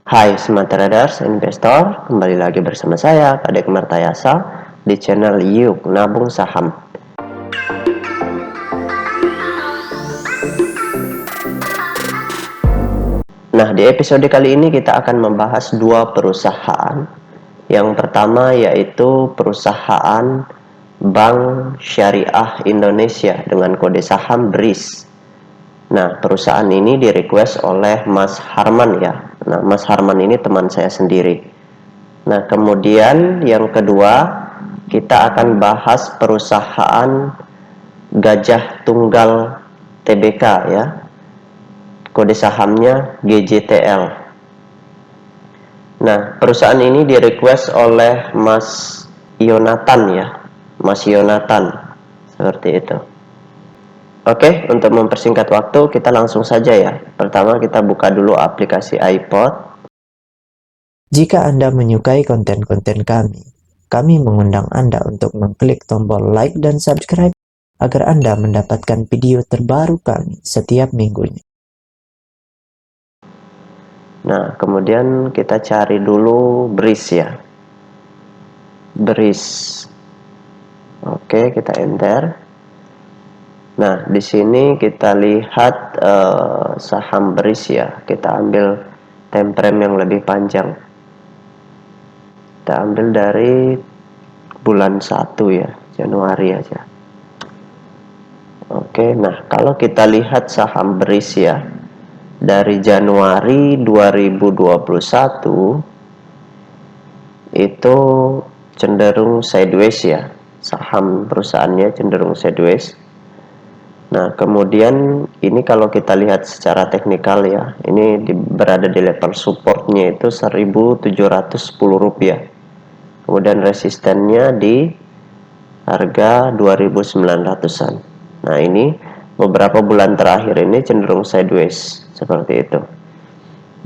Hai Smart Traders Investor, kembali lagi bersama saya Kadek Martayasa di channel Yuk Nabung Saham. Nah, di episode kali ini kita akan membahas dua perusahaan. Yang pertama yaitu perusahaan Bank Syariah Indonesia dengan kode saham BRIS. Nah, perusahaan ini di-request oleh Mas Harman ya. Nah, Mas Harman ini teman saya sendiri. Nah, kemudian yang kedua, kita akan bahas perusahaan Gajah Tunggal Tbk ya. Kode sahamnya GJTL. Nah, perusahaan ini di-request oleh Mas Yonatan ya. Mas Yonatan. Seperti itu. Oke, untuk mempersingkat waktu, kita langsung saja ya. Pertama, kita buka dulu aplikasi iPod. Jika Anda menyukai konten-konten kami mengundang Anda untuk mengklik tombol like dan subscribe agar Anda mendapatkan video terbaru kami setiap minggunya. Nah, kemudian kita cari dulu BRIS ya. BRIS. Oke, kita enter. Nah, di sini kita lihat saham BRIS ya. Kita ambil time frame yang lebih panjang. Kita ambil dari bulan 1 ya, Januari aja. Oke, nah kalau kita lihat saham BRIS ya, dari Januari 2021 itu cenderung sideways ya. Saham perusahaannya cenderung sideways. Nah, kemudian ini kalau kita lihat secara teknikal ya, ini berada di level supportnya itu 1.710 rupiah. Kemudian resistennya di harga 2.900-an. Nah, ini beberapa bulan terakhir ini cenderung sideways seperti itu.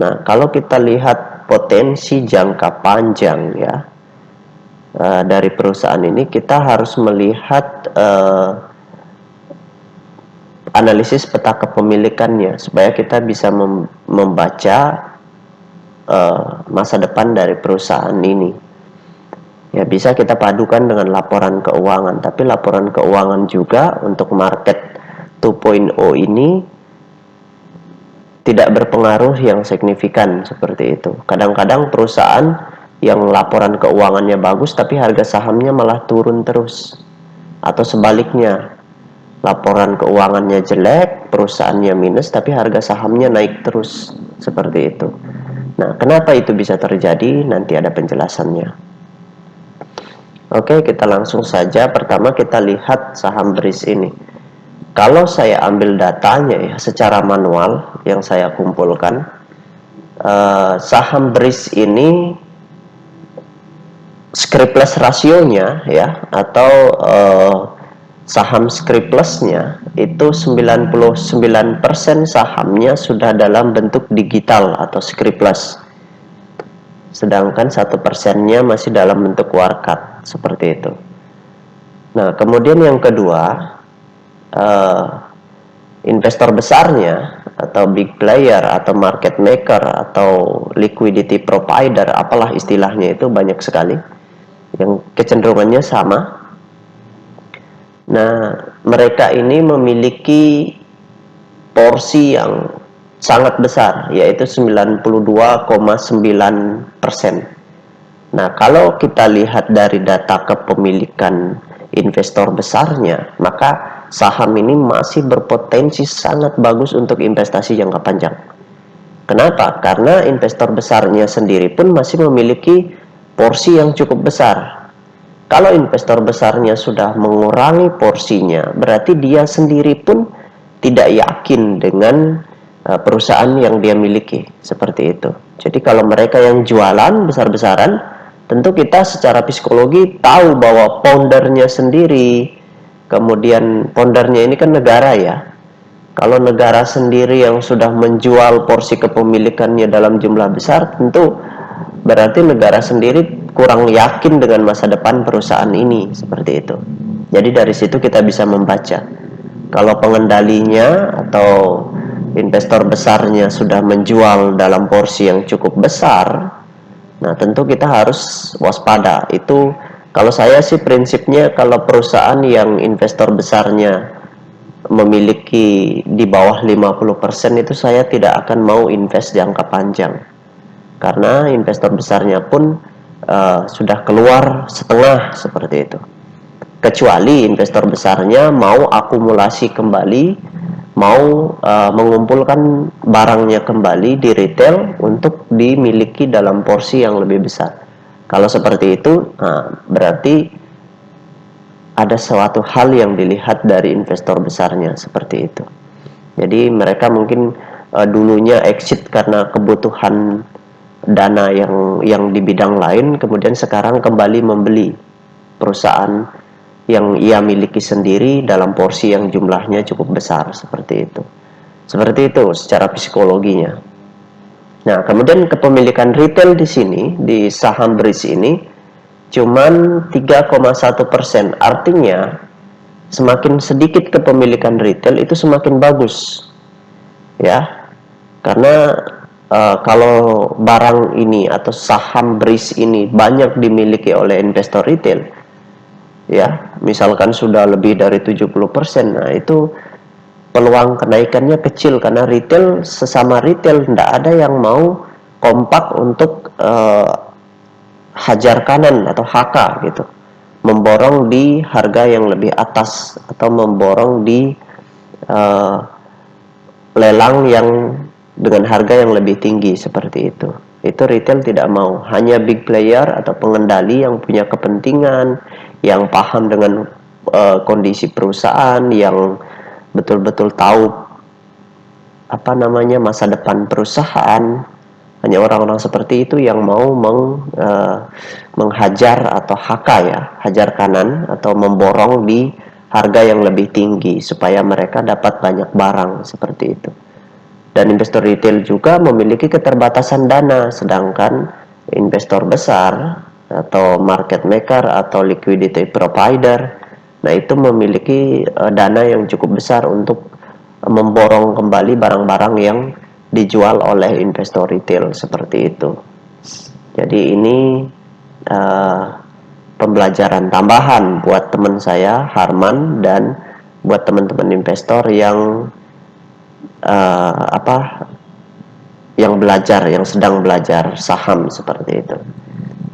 Nah, kalau kita lihat potensi jangka panjang ya dari perusahaan ini, kita harus melihat analisis peta kepemilikannya supaya kita bisa membaca masa depan dari perusahaan ini. Ya, bisa kita padukan dengan laporan keuangan, tapi laporan keuangan juga untuk market 2.0 ini tidak berpengaruh yang signifikan seperti itu. Kadang-kadang perusahaan yang laporan keuangannya bagus tapi harga sahamnya malah turun terus. Atau sebaliknya, laporan keuangannya jelek, perusahaannya minus tapi harga sahamnya naik terus. Seperti itu. Nah, kenapa itu bisa terjadi? Nanti ada penjelasannya. Oke, kita langsung saja. Pertama kita lihat saham BRIS ini. Kalau saya ambil datanya ya secara manual yang saya kumpulkan, saham BRIS ini scriptless rasionya ya, atau saham scriptlessnya itu 99% sahamnya sudah dalam bentuk digital atau scriptless. Sedangkan 1%-nya masih dalam bentuk warkat seperti itu. Nah, kemudian yang kedua, investor besarnya atau big player atau market maker atau liquidity provider, apalah istilahnya itu banyak sekali yang kecenderungannya sama. Nah, mereka ini memiliki porsi yang sangat besar, yaitu 92,9%. Nah, kalau kita lihat dari data kepemilikan investor besarnya, maka saham ini masih berpotensi sangat bagus untuk investasi jangka panjang. Kenapa? Karena investor besarnya sendiri pun masih memiliki porsi yang cukup besar. Kalau investor besarnya sudah mengurangi porsinya, berarti dia sendiri pun tidak yakin dengan perusahaan yang dia miliki, seperti itu. Jadi kalau mereka yang jualan besar-besaran, tentu kita secara psikologi tahu bahwa foundernya sendiri, kemudian foundernya ini kan negara ya. Kalau negara sendiri yang sudah menjual porsi kepemilikannya dalam jumlah besar, tentu berarti negara sendiri kurang yakin dengan masa depan perusahaan ini, seperti itu. Jadi dari situ kita bisa membaca kalau pengendalinya atau investor besarnya sudah menjual dalam porsi yang cukup besar, nah tentu kita harus waspada. Itu kalau saya sih prinsipnya, kalau perusahaan yang investor besarnya memiliki di bawah 50% itu saya tidak akan mau invest jangka panjang, karena investor besarnya pun sudah keluar setengah seperti itu. Kecuali investor besarnya mau akumulasi kembali, mau mengumpulkan barangnya kembali di retail untuk dimiliki dalam porsi yang lebih besar. Kalau seperti itu, berarti ada suatu hal yang dilihat dari investor besarnya seperti itu. Jadi mereka mungkin dulunya exit karena kebutuhan dana yang di bidang lain, kemudian sekarang kembali membeli perusahaan yang ia miliki sendiri dalam porsi yang jumlahnya cukup besar seperti itu. Seperti itu secara psikologinya. Nah, kemudian kepemilikan retail di sini, di saham BRIS ini cuman 3,1%. Artinya semakin sedikit kepemilikan retail itu semakin bagus. Ya. Karena kalau barang ini atau saham BRIS ini banyak dimiliki oleh investor retail, ya, misalkan sudah lebih dari 70%, nah itu peluang kenaikannya kecil, karena retail sesama retail tidak ada yang mau kompak untuk hajar kanan atau HK gitu, memborong di harga yang lebih atas atau memborong di lelang yang dengan harga yang lebih tinggi seperti itu. Itu retail tidak mau. Hanya big player atau pengendali yang punya kepentingan, yang paham dengan kondisi perusahaan, yang betul-betul tahu masa depan perusahaan. Hanya orang-orang seperti itu yang mau menghajar atau HK, ya, hajar kanan atau memborong di harga yang lebih tinggi supaya mereka dapat banyak barang seperti itu. Dan investor retail juga memiliki keterbatasan dana, sedangkan investor besar atau market maker atau liquidity provider, nah itu memiliki dana yang cukup besar untuk memborong kembali barang-barang yang dijual oleh investor retail seperti itu. Jadi ini pembelajaran tambahan buat teman saya Harman dan buat teman-teman investor yang yang sedang belajar saham seperti itu.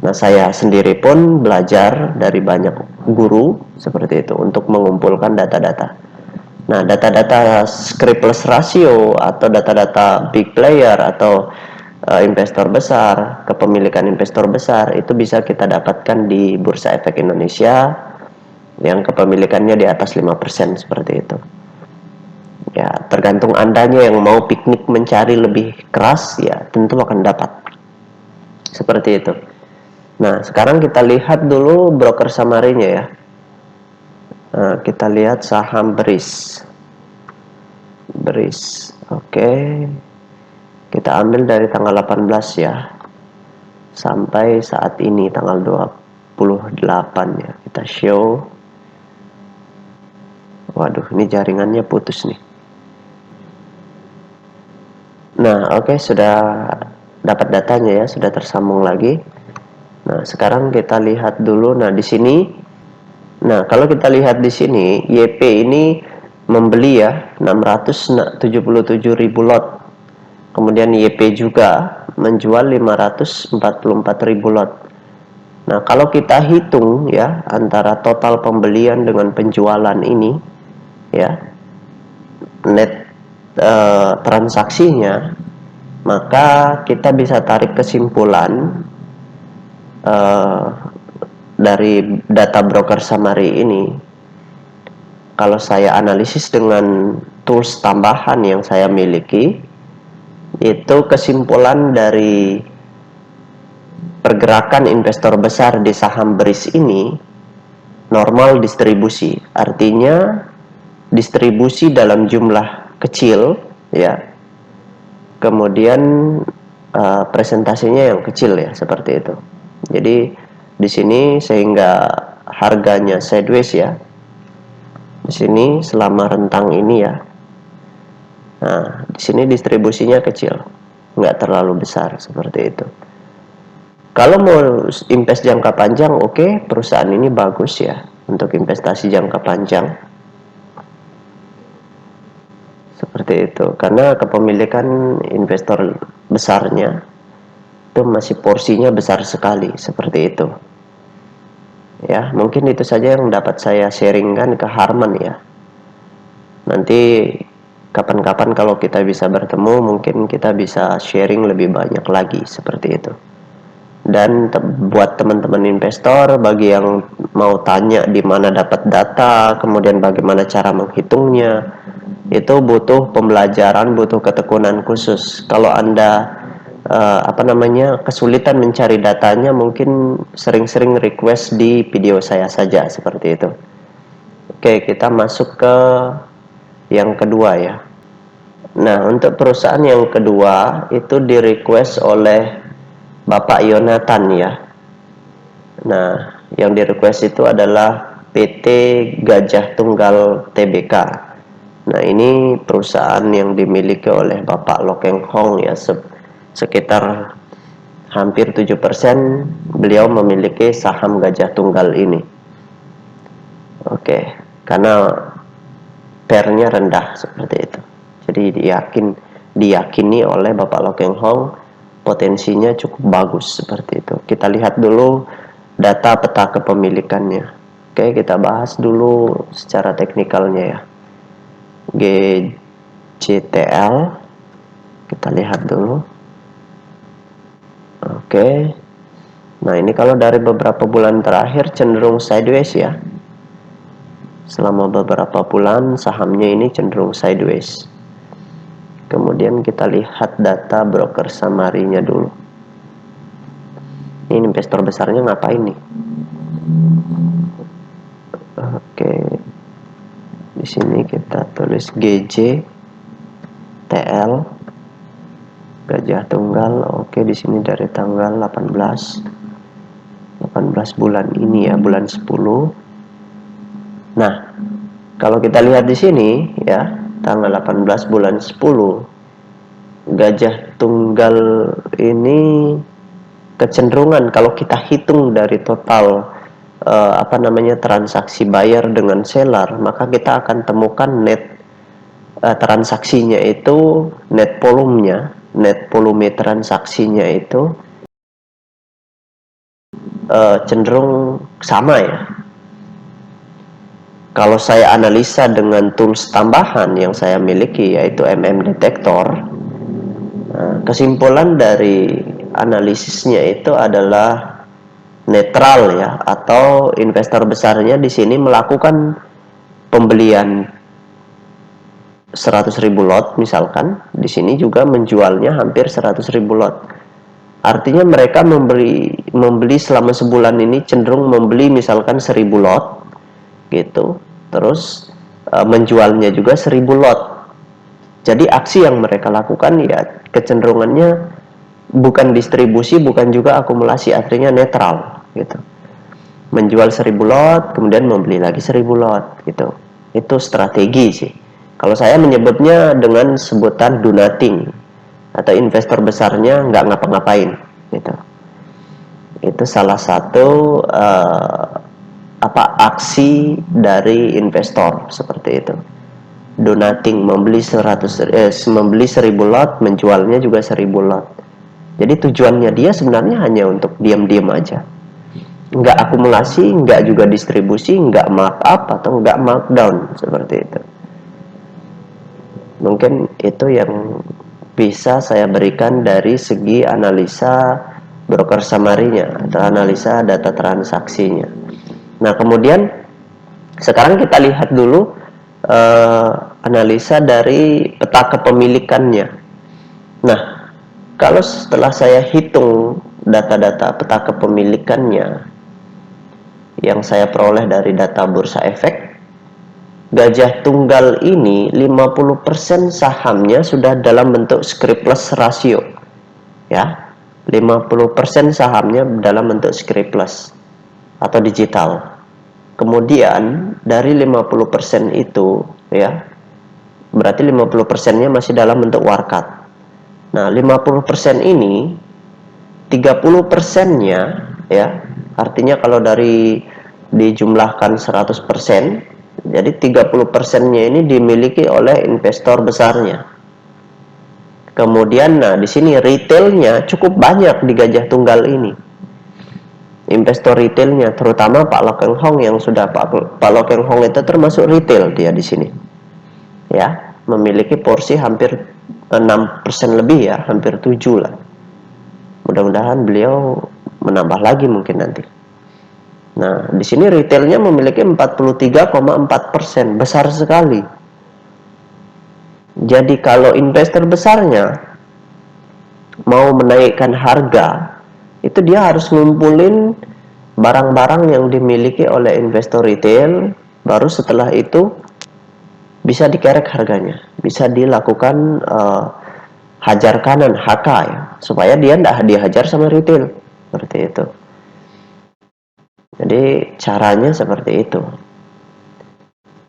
Nah, saya sendiri pun belajar dari banyak guru seperti itu untuk mengumpulkan data-data. Nah, data-data scriptless ratio atau data-data big player atau investor besar, kepemilikan investor besar itu bisa kita dapatkan di Bursa Efek Indonesia yang kepemilikannya di atas 5% seperti itu. Ya, tergantung Andanya yang mau piknik mencari lebih keras, ya tentu akan dapat. Seperti itu. Nah, sekarang kita lihat dulu broker summary-nya ya. Nah, kita lihat saham BRIS. BRIS. Oke. Kita ambil dari tanggal 18 ya. Sampai saat ini tanggal 28 ya. Kita show. Waduh, ini jaringannya putus nih. Nah, oke, sudah dapat datanya ya, sudah tersambung lagi. Nah, sekarang kita lihat dulu. Nah, di sini, nah kalau kita lihat di sini, YP ini membeli ya 677.000 lot. Kemudian YP juga menjual 544.000 lot. Nah, kalau kita hitung ya antara total pembelian dengan penjualan ini ya, net transaksinya, maka kita bisa tarik kesimpulan dari data broker summary ini. Kalau saya analisis dengan tools tambahan yang saya miliki, itu kesimpulan dari pergerakan investor besar di saham BRIS ini normal distribusi, artinya distribusi dalam jumlah kecil ya, kemudian presentasinya yang kecil ya, seperti itu. Jadi di sini sehingga harganya sideways ya, di sini selama rentang ini ya, Nah, di sini distribusinya kecil, nggak terlalu besar seperti itu. Kalau mau invest jangka panjang, oke, perusahaan ini bagus ya untuk investasi jangka panjang. Seperti itu, karena kepemilikan investor besarnya itu masih porsinya besar sekali, seperti itu. Ya, mungkin itu saja yang dapat saya sharingkan ke Harman ya. Nanti kapan-kapan kalau kita bisa bertemu, mungkin kita bisa sharing lebih banyak lagi seperti itu. Dan buat teman-teman investor, bagi yang mau tanya di mana dapat data, kemudian bagaimana cara menghitungnya, itu butuh pembelajaran, butuh ketekunan khusus. Kalau Anda kesulitan mencari datanya, mungkin sering-sering request di video saya saja seperti itu. Oke, kita masuk ke yang kedua ya. Nah, untuk perusahaan yang kedua itu di request oleh Bapak Yonatan ya. Nah, yang di request itu adalah PT Gajah Tunggal Tbk. Nah, ini perusahaan yang dimiliki oleh Bapak Lokeng Hong ya, sekitar hampir 7% beliau memiliki saham Gajah Tunggal ini. Oke, karena pairnya rendah seperti itu. Jadi diyakini oleh Bapak Lokeng Hong potensinya cukup bagus seperti itu. Kita lihat dulu data peta kepemilikannya. Oke, kita bahas dulu secara teknikalnya ya. GJTL, kita lihat dulu. Oke, nah ini kalau dari beberapa bulan terakhir cenderung sideways ya. Selama beberapa bulan sahamnya ini cenderung sideways. Kemudian kita lihat data broker summary-nya dulu. Ini investor besarnya ngapain nih? Oke, di sini kita tulis GJTL, Gajah Tunggal. Oke, di sini dari tanggal 18 bulan ini ya, bulan 10. Nah, kalau kita lihat di sini ya, tanggal 18 bulan 10, Gajah Tunggal ini kecenderungan kalau kita hitung dari total transaksi buyer dengan seller, maka kita akan temukan net transaksinya itu, net volume transaksinya itu cenderung sama ya. Kalau saya analisa dengan tools tambahan yang saya miliki, yaitu Detektor, kesimpulan dari analisisnya itu adalah netral ya, atau investor besarnya di sini melakukan pembelian 100.000 lot misalkan, di sini juga menjualnya hampir 100.000 lot. Artinya mereka membeli selama sebulan ini cenderung membeli misalkan 1.000 lot gitu, terus menjualnya juga 1.000 lot. Jadi aksi yang mereka lakukan ya kecenderungannya bukan distribusi, bukan juga akumulasi, artinya netral gitu. Menjual 1.000 lot, kemudian membeli lagi 1.000 lot gitu. Itu strategi sih. Kalau saya menyebutnya dengan sebutan do nothing, atau investor besarnya nggak ngapa-ngapain gitu. Itu salah satu aksi dari investor seperti itu. Do nothing, membeli 1.000 lot, menjualnya juga 1.000 lot. Jadi tujuannya dia sebenarnya hanya untuk diam-diam aja, nggak akumulasi, nggak juga distribusi, nggak markup atau nggak markdown seperti itu. Mungkin itu yang bisa saya berikan dari segi analisa broker summary-nya atau analisa data transaksinya. Nah, kemudian sekarang kita lihat dulu analisa dari peta kepemilikannya. Nah, kalau setelah saya hitung data-data peta kepemilikannya yang saya peroleh dari data Bursa Efek, Gajah Tunggal ini 50% sahamnya sudah dalam bentuk scriptless ratio ya. 50% sahamnya dalam bentuk scriptless atau digital. Kemudian dari 50% itu ya, Berarti 50%-nya masih dalam bentuk warkat. Nah, 50% ini 30%-nya ya, artinya kalau dari dijumlahkan 100%, jadi 30%-nya ini dimiliki oleh investor besarnya. Kemudian nah di sini retailnya cukup banyak di Gajah Tunggal ini. Investor retailnya terutama Pak Lo Keng Hong yang sudah Pak Lo Keng Hong itu termasuk retail dia di sini. Ya, memiliki porsi hampir 6% lebih ya, hampir 7 lah. Mudah-mudahan beliau menambah lagi mungkin nanti. Nah, di sini retailnya memiliki 43,4%, besar sekali. Jadi kalau investor besarnya mau menaikkan harga, itu dia harus ngumpulin barang-barang yang dimiliki oleh investor retail, baru setelah itu bisa dikerek harganya, bisa dilakukan hajar kanan, HK ya, supaya dia tidak dihajar sama retail, seperti itu. Jadi caranya seperti itu.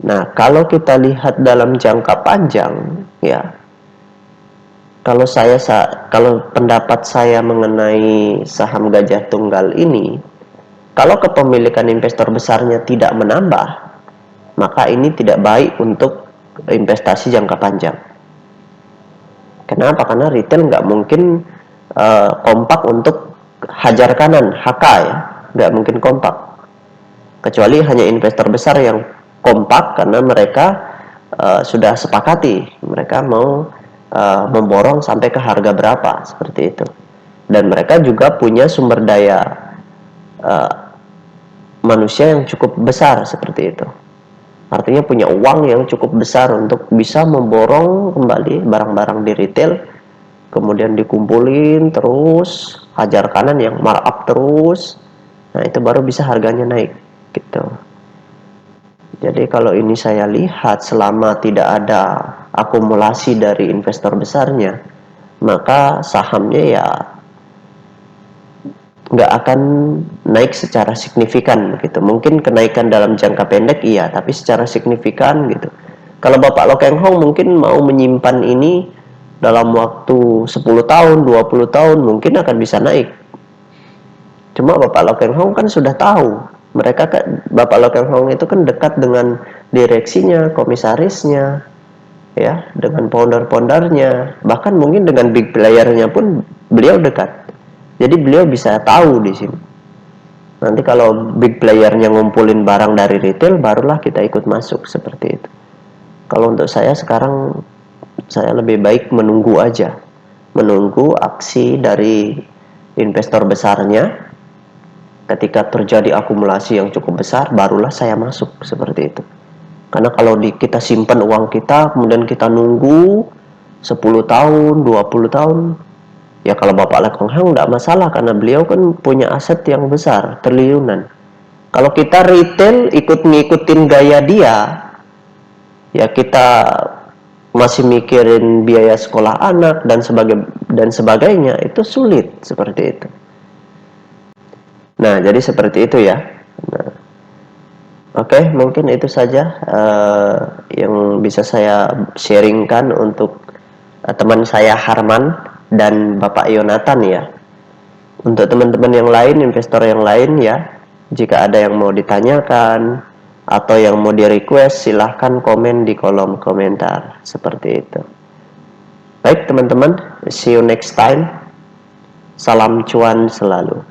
Nah, kalau kita lihat dalam jangka panjang, ya, kalau pendapat saya mengenai saham Gajah Tunggal ini, kalau kepemilikan investor besarnya tidak menambah, maka ini tidak baik untuk investasi jangka panjang. Kenapa? Karena retail nggak mungkin kompak untuk hajar kanan, HK ya, nggak mungkin kompak. Kecuali hanya investor besar yang kompak karena mereka sudah sepakati, mereka mau memborong sampai ke harga berapa, seperti itu. Dan mereka juga punya sumber daya manusia yang cukup besar, seperti itu. Artinya punya uang yang cukup besar untuk bisa memborong kembali barang-barang di retail, kemudian dikumpulin terus, hajar kanan yang markup terus. Nah, itu baru bisa harganya naik gitu. Jadi kalau ini saya lihat selama tidak ada akumulasi dari investor besarnya, maka sahamnya ya nggak akan naik secara signifikan gitu. Mungkin kenaikan dalam jangka pendek iya, tapi secara signifikan gitu. Kalau Bapak Lo Keng Hong mungkin mau menyimpan ini dalam waktu 10 tahun, 20 tahun mungkin akan bisa naik. Cuma Bapak Lo Keng Hong kan sudah tahu, mereka kan, Bapak Lo Keng Hong itu kan dekat dengan direksinya, komisarisnya, ya, dengan founder-foundernya, bahkan mungkin dengan big playernya pun beliau dekat. Jadi beliau bisa tahu di sini. Nanti kalau big playernya ngumpulin barang dari retail, barulah kita ikut masuk, seperti itu. Kalau untuk saya sekarang, saya lebih baik menunggu aja, menunggu aksi dari investor besarnya. Ketika terjadi akumulasi yang cukup besar, barulah saya masuk, seperti itu. Karena kalau kita simpan uang kita, kemudian kita nunggu 10 tahun, 20 tahun, ya kalau Bapak Lo Keng Hong tidak masalah, karena beliau kan punya aset yang besar, triliunan. Kalau kita retail ikut ngikutin gaya dia, ya kita masih mikirin biaya sekolah anak dan sebagainya, itu sulit, seperti itu. Nah, jadi seperti itu ya. Nah, oke, mungkin itu saja yang bisa saya sharingkan untuk teman saya Harman dan Bapak Yonatan ya. Untuk teman-teman yang lain, investor yang lain ya, jika ada yang mau ditanyakan atau yang mau di-request, silahkan komen di kolom komentar, seperti itu. Baik teman-teman, see you next time. Salam cuan selalu.